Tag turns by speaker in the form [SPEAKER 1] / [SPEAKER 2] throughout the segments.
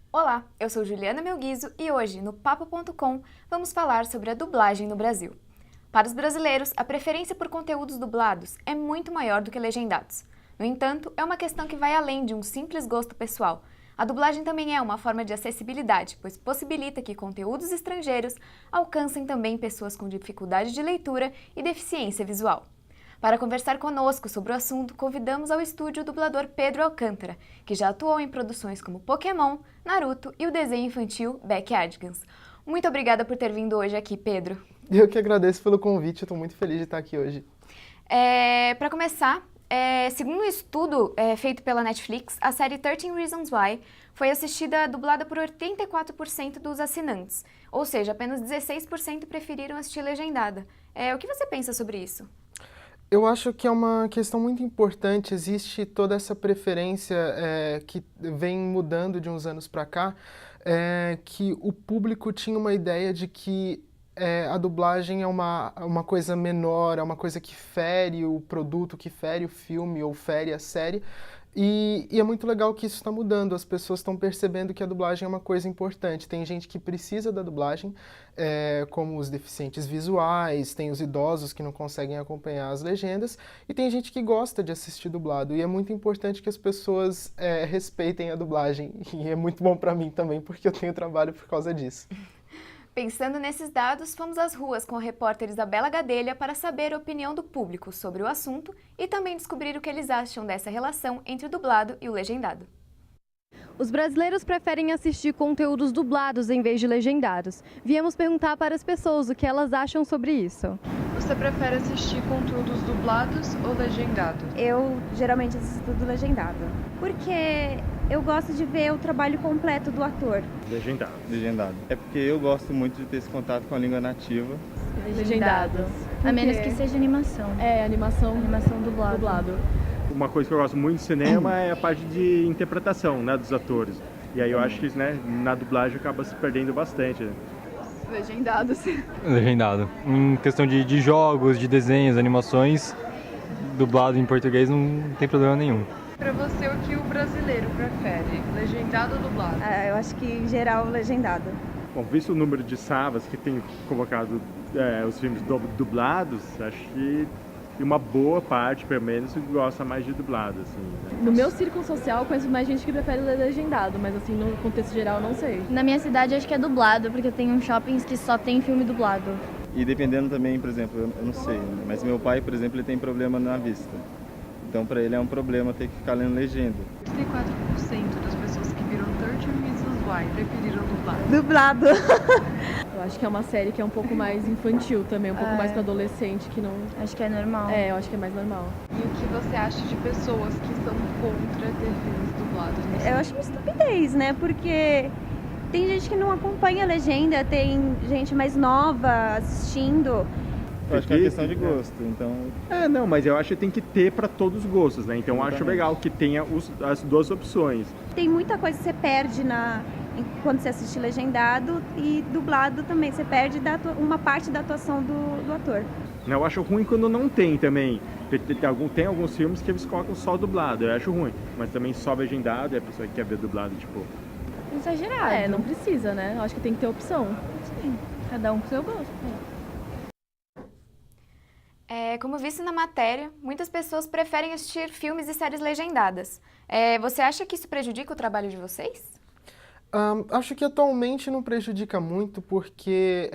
[SPEAKER 1] Olá, eu sou Juliana Melguizo e hoje, no Papo.com, vamos falar sobre a dublagem no Brasil. Para os brasileiros, a preferência por conteúdos dublados é muito maior do que legendados. No entanto, é uma questão que vai além de um simples gosto pessoal. A dublagem também é uma forma de acessibilidade, pois possibilita que conteúdos estrangeiros alcancem também pessoas com dificuldade de leitura e deficiência visual. Para conversar conosco sobre o assunto, convidamos ao estúdio o dublador Pedro Alcântara, que já atuou em produções como Pokémon, Naruto e o desenho infantil Backyardigans. Muito obrigada por ter vindo hoje aqui, Pedro.
[SPEAKER 2] Eu que agradeço pelo convite, eu estou muito feliz de estar aqui hoje.
[SPEAKER 1] Para começar, segundo um estudo feito pela Netflix, a série 13 Reasons Why foi assistida dublada por 84% dos assinantes, ou seja, apenas 16% preferiram assistir legendada. O que você pensa sobre isso?
[SPEAKER 2] Eu acho que é uma questão muito importante, existe toda essa preferência que vem mudando de uns anos para cá, que o público tinha uma ideia de que a dublagem é uma coisa menor, é uma coisa que fere o produto, que fere o filme ou fere a série. E é muito legal que isso está mudando, as pessoas estão percebendo que a dublagem é uma coisa importante. Tem gente que precisa da dublagem, como os deficientes visuais, tem os idosos que não conseguem acompanhar as legendas, e tem gente que gosta de assistir dublado. E é muito importante que as pessoas respeitem a dublagem. E é muito bom para mim também, porque eu tenho trabalho por causa disso.
[SPEAKER 1] Pensando nesses dados, fomos às ruas com a repórter Isabela Gadelha para saber a opinião do público sobre o assunto e também descobrir o que eles acham dessa relação entre o dublado e o legendado.
[SPEAKER 3] Os brasileiros preferem assistir conteúdos dublados em vez de legendados. Viemos perguntar para as pessoas o que elas acham sobre isso.
[SPEAKER 4] Você prefere assistir conteúdos dublados ou legendados?
[SPEAKER 5] Eu geralmente assisto tudo legendado, porque eu gosto de ver o trabalho completo do ator.
[SPEAKER 6] Legendado.
[SPEAKER 7] Legendado. É porque eu gosto muito de ter esse contato com a língua nativa.
[SPEAKER 3] Legendados.
[SPEAKER 8] A menos que seja animação.
[SPEAKER 3] Animação
[SPEAKER 8] Dublado.
[SPEAKER 6] Uma coisa que eu gosto muito de cinema é a parte de interpretação, né, dos atores. E aí eu acho que, né, na dublagem acaba se perdendo bastante. Né?
[SPEAKER 4] Legendados.
[SPEAKER 9] Legendado. Em questão de jogos, de desenhos, animações, dublado em português não tem problema nenhum.
[SPEAKER 4] Pra você, o que o brasileiro prefere? Legendado ou dublado?
[SPEAKER 5] Eu acho que, em geral, legendado.
[SPEAKER 6] Bom, visto o número de savas que tem colocado os filmes dublados, acho que uma boa parte, pelo menos, gosta mais de dublado, assim. Né?
[SPEAKER 3] No meu círculo social, conheço mais gente que prefere legendado, mas assim, no contexto geral, não sei.
[SPEAKER 8] Na minha cidade, acho que é dublado, porque tem uns shoppings que só tem filme dublado.
[SPEAKER 7] E dependendo também, por exemplo, eu não sei, mas meu pai, por exemplo, ele tem problema na vista. Então, para ele é um problema ter que ficar lendo legenda.
[SPEAKER 4] 34% das pessoas que viram 13 Reasons Why preferiram dublado.
[SPEAKER 5] Dublado.
[SPEAKER 3] Eu acho que é uma série que é um pouco mais infantil também, um pouco mais para adolescente, que não...
[SPEAKER 8] Acho que é normal.
[SPEAKER 3] Eu acho que é mais normal.
[SPEAKER 4] E o que você acha de pessoas que são contra ter filmes dublados?
[SPEAKER 5] Eu acho uma estupidez, né? Porque tem gente que não acompanha a legenda, tem gente mais nova assistindo.
[SPEAKER 7] Eu acho que é uma questão de gosto, então...
[SPEAKER 6] Não, mas eu acho que tem que ter para todos os gostos, né? Então eu acho legal que tenha as duas opções.
[SPEAKER 5] Tem muita coisa que você perde quando você assiste legendado e dublado também. Você perde uma parte da atuação do ator.
[SPEAKER 6] Eu acho ruim quando não tem também. Tem alguns filmes que eles colocam só dublado, eu acho ruim. Mas também só legendado e a pessoa que quer ver dublado, tipo...
[SPEAKER 8] Exagerado.
[SPEAKER 3] Não precisa, né? Eu acho que tem que ter opção.
[SPEAKER 8] Sim, cada um com seu gosto.
[SPEAKER 1] Como visto na matéria, muitas pessoas preferem assistir filmes e séries legendadas. Você acha que isso prejudica o trabalho de vocês?
[SPEAKER 2] Acho que atualmente não prejudica muito, porque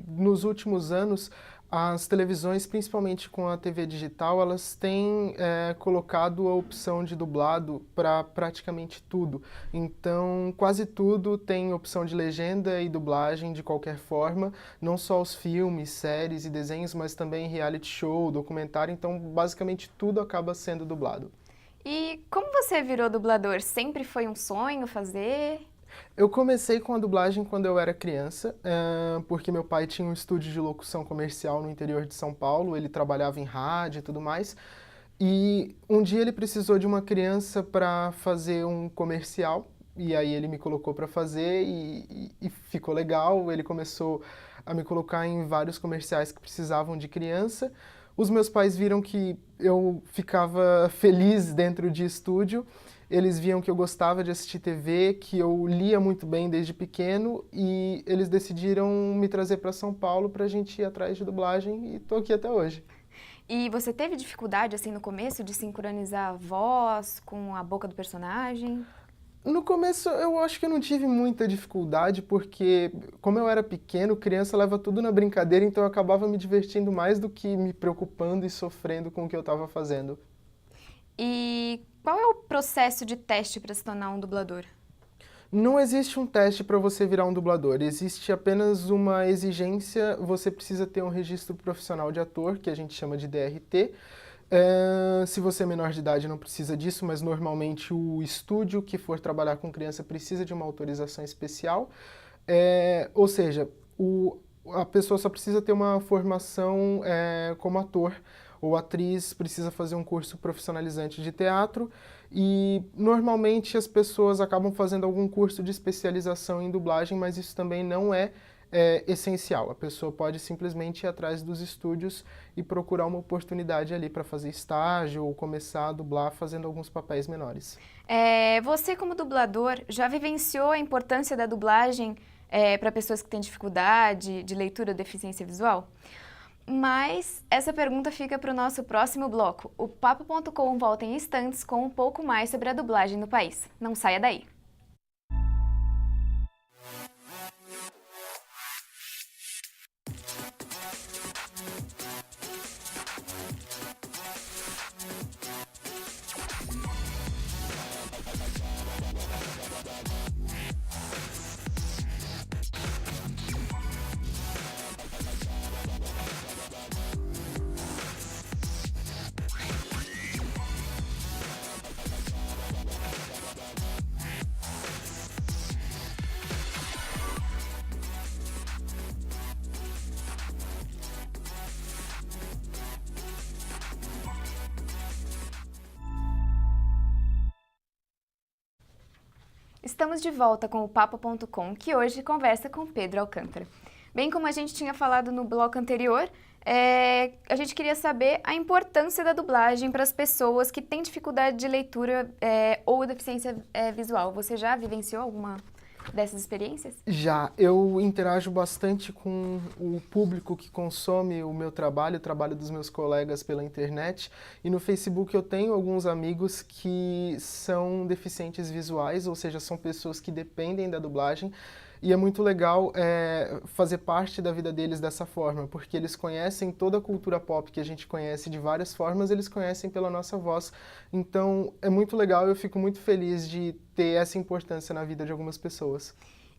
[SPEAKER 2] nos últimos anos as televisões, principalmente com a TV digital, elas têm colocado a opção de dublado para praticamente tudo. Então, quase tudo tem opção de legenda e dublagem de qualquer forma, não só os filmes, séries e desenhos, mas também reality show, documentário, então basicamente tudo acaba sendo dublado.
[SPEAKER 1] E como você virou dublador? Sempre foi um sonho fazer?
[SPEAKER 2] Eu comecei com a dublagem quando eu era criança, porque meu pai tinha um estúdio de locução comercial no interior de São Paulo, ele trabalhava em rádio e tudo mais, e um dia ele precisou de uma criança para fazer um comercial, e aí ele me colocou para fazer e ficou legal, ele começou a me colocar em vários comerciais que precisavam de criança. Os meus pais viram que eu ficava feliz dentro de estúdio eles viam que eu gostava de assistir TV, que eu lia muito bem desde pequeno e eles decidiram me trazer para São Paulo para a gente ir atrás de dublagem e estou aqui até hoje.
[SPEAKER 1] E você teve dificuldade, assim, no começo de sincronizar a voz com a boca do personagem?
[SPEAKER 2] No começo eu acho que eu não tive muita dificuldade, porque como eu era pequeno, criança leva tudo na brincadeira, então eu acabava me divertindo mais do que me preocupando e sofrendo com o que eu estava fazendo.
[SPEAKER 1] E qual é o processo de teste para se tornar um dublador?
[SPEAKER 2] Não existe um teste para você virar um dublador, existe apenas uma exigência, você precisa ter um registro profissional de ator, que a gente chama de DRT. Se você é menor de idade não precisa disso, mas normalmente o estúdio que for trabalhar com criança precisa de uma autorização especial. Ou seja, a pessoa só precisa ter uma formação como ator ou atriz, precisa fazer um curso profissionalizante de teatro e normalmente as pessoas acabam fazendo algum curso de especialização em dublagem, mas isso também não é essencial. A pessoa pode simplesmente ir atrás dos estúdios e procurar uma oportunidade ali para fazer estágio ou começar a dublar fazendo alguns papéis menores.
[SPEAKER 1] Você, como dublador, já vivenciou a importância da dublagem para pessoas que têm dificuldade de leitura ou deficiência visual? Mas essa pergunta fica para o nosso próximo bloco. O Papo.com volta em instantes com um pouco mais sobre a dublagem no país. Não saia daí! Estamos de volta com o Papo.com, que hoje conversa com Pedro Alcântara. Bem como a gente tinha falado no bloco anterior, a gente queria saber a importância da dublagem para as pessoas que têm dificuldade de leitura ou deficiência visual. Você já vivenciou alguma dessas experiências?
[SPEAKER 2] Já, eu interajo bastante com o público que consome o meu trabalho, o trabalho dos meus colegas pela internet, e no Facebook eu tenho alguns amigos que são deficientes visuais, ou seja, são pessoas que dependem da dublagem, e é muito legal fazer parte da vida deles dessa forma, porque eles conhecem toda a cultura pop que a gente conhece de várias formas, eles conhecem pela nossa voz. Então é muito legal, eu fico muito feliz de ter essa importância na vida de algumas pessoas.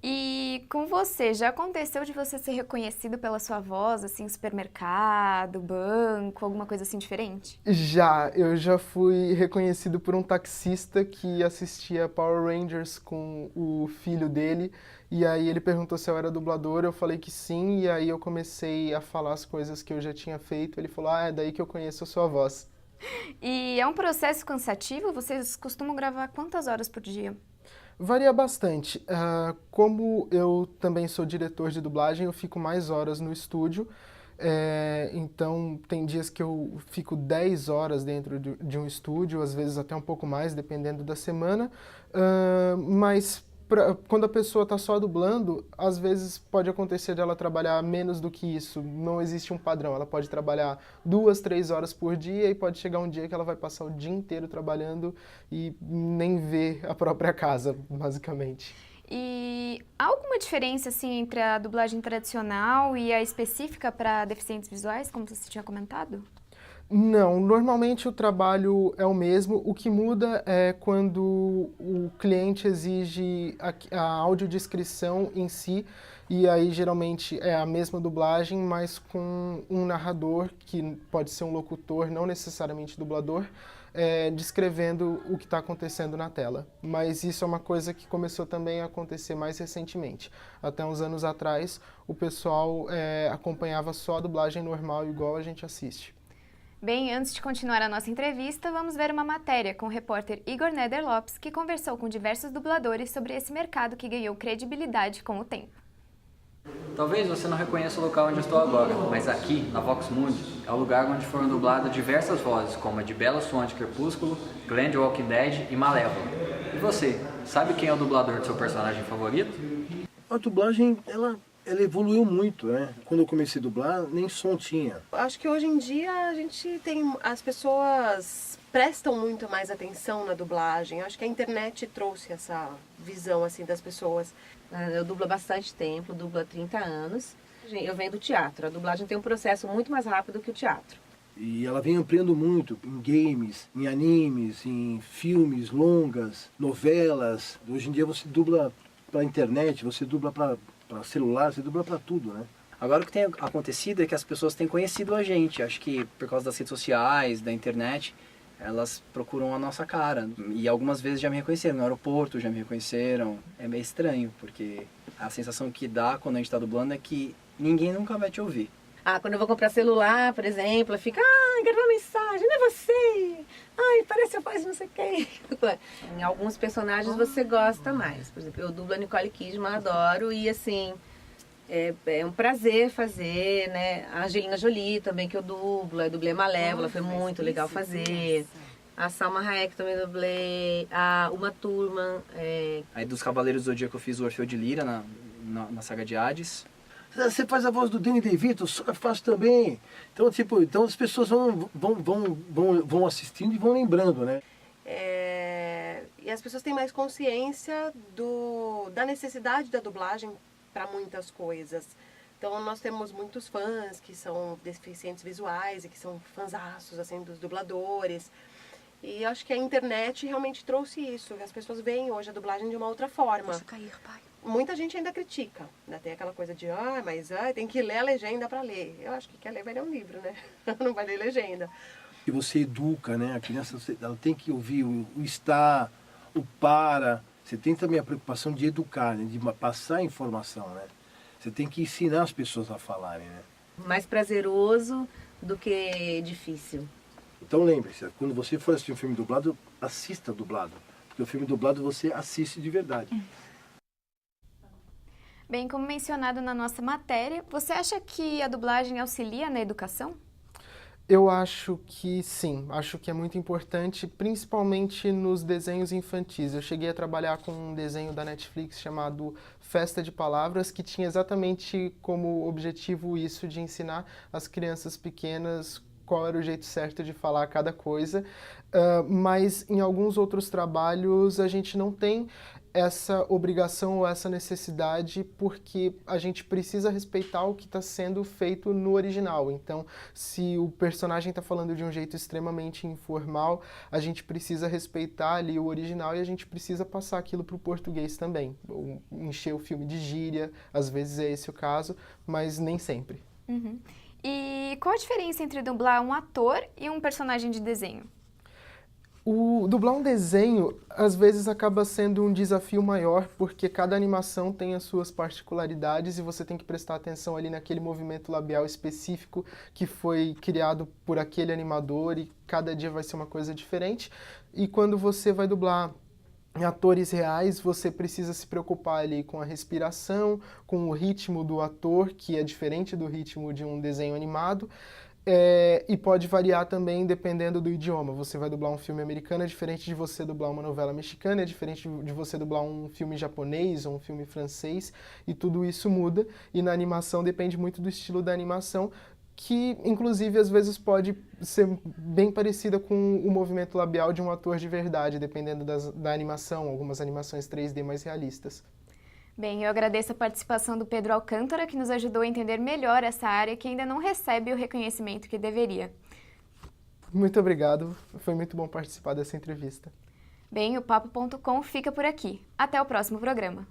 [SPEAKER 1] E com você, já aconteceu de você ser reconhecido pela sua voz, assim, supermercado, banco, alguma coisa assim diferente?
[SPEAKER 2] Eu já fui reconhecido por um taxista que assistia Power Rangers com o filho dele, e aí ele perguntou se eu era dublador, eu falei que sim, e aí eu comecei a falar as coisas que eu já tinha feito, ele falou, é daí que eu conheço a sua voz.
[SPEAKER 1] E é um processo cansativo? Vocês costumam gravar quantas horas por dia?
[SPEAKER 2] Varia bastante. Como eu também sou diretor de dublagem, eu fico mais horas no estúdio. Então, tem dias que eu fico 10 horas dentro de um estúdio, às vezes até um pouco mais, dependendo da semana. Mas quando a pessoa está só dublando, às vezes pode acontecer dela trabalhar menos do que isso. Não existe um padrão. Ela pode trabalhar 2, 3 horas por dia e pode chegar um dia que ela vai passar o dia inteiro trabalhando e nem ver a própria casa, basicamente.
[SPEAKER 1] E há alguma diferença, assim, entre a dublagem tradicional e a específica para deficientes visuais, como você tinha comentado?
[SPEAKER 2] Não, normalmente o trabalho é o mesmo. O que muda é quando o cliente exige a audiodescrição em si, e aí geralmente é a mesma dublagem, mas com um narrador, que pode ser um locutor, não necessariamente dublador, descrevendo o que está acontecendo na tela. Mas isso é uma coisa que começou também a acontecer mais recentemente. Até uns anos atrás, o pessoal acompanhava só a dublagem normal, igual a gente assiste.
[SPEAKER 1] Bem, antes de continuar a nossa entrevista, vamos ver uma matéria com o repórter Igor Neder Lopes, que conversou com diversos dubladores sobre esse mercado que ganhou credibilidade com o tempo.
[SPEAKER 10] Talvez você não reconheça o local onde eu estou agora, mas aqui, na Vox Mundi, é o lugar onde foram dubladas diversas vozes, como a de Bella Swan de Crepúsculo, Glenn de Walking Dead e Malévola. E você, sabe quem é o dublador do seu personagem favorito?
[SPEAKER 11] A dublagem, ela evoluiu muito, né? Quando eu comecei a dublar, nem som tinha.
[SPEAKER 12] Acho que hoje em dia as pessoas prestam muito mais atenção na dublagem. Acho que a internet trouxe essa visão assim das pessoas.
[SPEAKER 13] Eu dublo há bastante tempo, dublo há 30 anos. Eu venho do teatro, a dublagem tem um processo muito mais rápido que o teatro.
[SPEAKER 11] E ela vem ampliando muito em games, em animes, em filmes, longas, novelas. Hoje em dia você dubla para internet, você dubla para celular, você dubla para tudo, né?
[SPEAKER 14] Agora o que tem acontecido é que as pessoas têm conhecido a gente. Acho que por causa das redes sociais, da internet, elas procuram a nossa cara. E algumas vezes já me reconheceram, no aeroporto já me reconheceram. É meio estranho, porque a sensação que dá quando a gente está dublando é que ninguém nunca vai te ouvir.
[SPEAKER 13] Quando eu vou comprar celular, por exemplo, fica, quero uma mensagem, não é você? Parece a voz de não sei quem. Em alguns personagens você gosta mais. Por exemplo, eu dublo a Nicole Kidman, adoro, e assim, é um prazer fazer, né? A Angelina Jolie também, que eu dublei a Malévola, foi muito legal fazer. A Salma Hayek também dublei, a Uma Thurman.
[SPEAKER 14] Aí dos Cavaleiros do Zodíaco eu fiz o Orfeu de Lira na saga de Hades.
[SPEAKER 11] Você faz a voz do Danny DeVito, eu faço também. Então as pessoas vão assistindo e vão lembrando, né?
[SPEAKER 12] E as pessoas têm mais consciência da necessidade da dublagem para muitas coisas. Então nós temos muitos fãs que são deficientes visuais e que são fãzaços assim, dos dubladores. E acho que a internet realmente trouxe isso. As pessoas veem hoje a dublagem de uma outra forma.
[SPEAKER 13] Deixa cair, pai.
[SPEAKER 12] Muita gente ainda critica, né? Tem aquela coisa de, tem que ler a legenda para ler. Eu acho que quer ler vai ler um livro, né? Não vai ler legenda.
[SPEAKER 11] E você educa, né? A criança ela tem que ouvir o está, o para. Você tem também a preocupação de educar, né? De passar informação, né? Você tem que ensinar as pessoas a falarem, né?
[SPEAKER 13] Mais prazeroso do que difícil.
[SPEAKER 11] Então lembre-se, quando você for assistir um filme dublado, assista dublado. Porque o filme dublado você assiste de verdade.
[SPEAKER 1] Bem, como mencionado na nossa matéria, você acha que a dublagem auxilia na educação?
[SPEAKER 2] Eu acho que sim, acho que é muito importante, principalmente nos desenhos infantis. Eu cheguei a trabalhar com um desenho da Netflix chamado Festa de Palavras, que tinha exatamente como objetivo isso, de ensinar as crianças pequenas qual era o jeito certo de falar cada coisa, mas em alguns outros trabalhos a gente não tem essa obrigação ou essa necessidade, porque a gente precisa respeitar o que está sendo feito no original. Então, se o personagem está falando de um jeito extremamente informal, a gente precisa respeitar ali o original e a gente precisa passar aquilo para o português também. Ou encher o filme de gíria, às vezes é esse o caso, mas nem sempre.
[SPEAKER 1] Uhum. E qual a diferença entre dublar um ator e um personagem de desenho?
[SPEAKER 2] Dublar um desenho, às vezes, acaba sendo um desafio maior, porque cada animação tem as suas particularidades e você tem que prestar atenção ali naquele movimento labial específico que foi criado por aquele animador e cada dia vai ser uma coisa diferente. E quando você vai dublar em atores reais, você precisa se preocupar ali com a respiração, com o ritmo do ator, que é diferente do ritmo de um desenho animado. E pode variar também dependendo do idioma. Você vai dublar um filme americano, é diferente de você dublar uma novela mexicana, é diferente de você dublar um filme japonês ou um filme francês, e tudo isso muda. E na animação depende muito do estilo da animação, que inclusive às vezes pode ser bem parecida com o movimento labial de um ator de verdade, dependendo da animação, algumas animações 3D mais realistas.
[SPEAKER 1] Bem, eu agradeço a participação do Pedro Alcântara, que nos ajudou a entender melhor essa área que ainda não recebe o reconhecimento que deveria.
[SPEAKER 2] Muito obrigado, foi muito bom participar dessa entrevista.
[SPEAKER 1] Bem, o Papo.com fica por aqui. Até o próximo programa.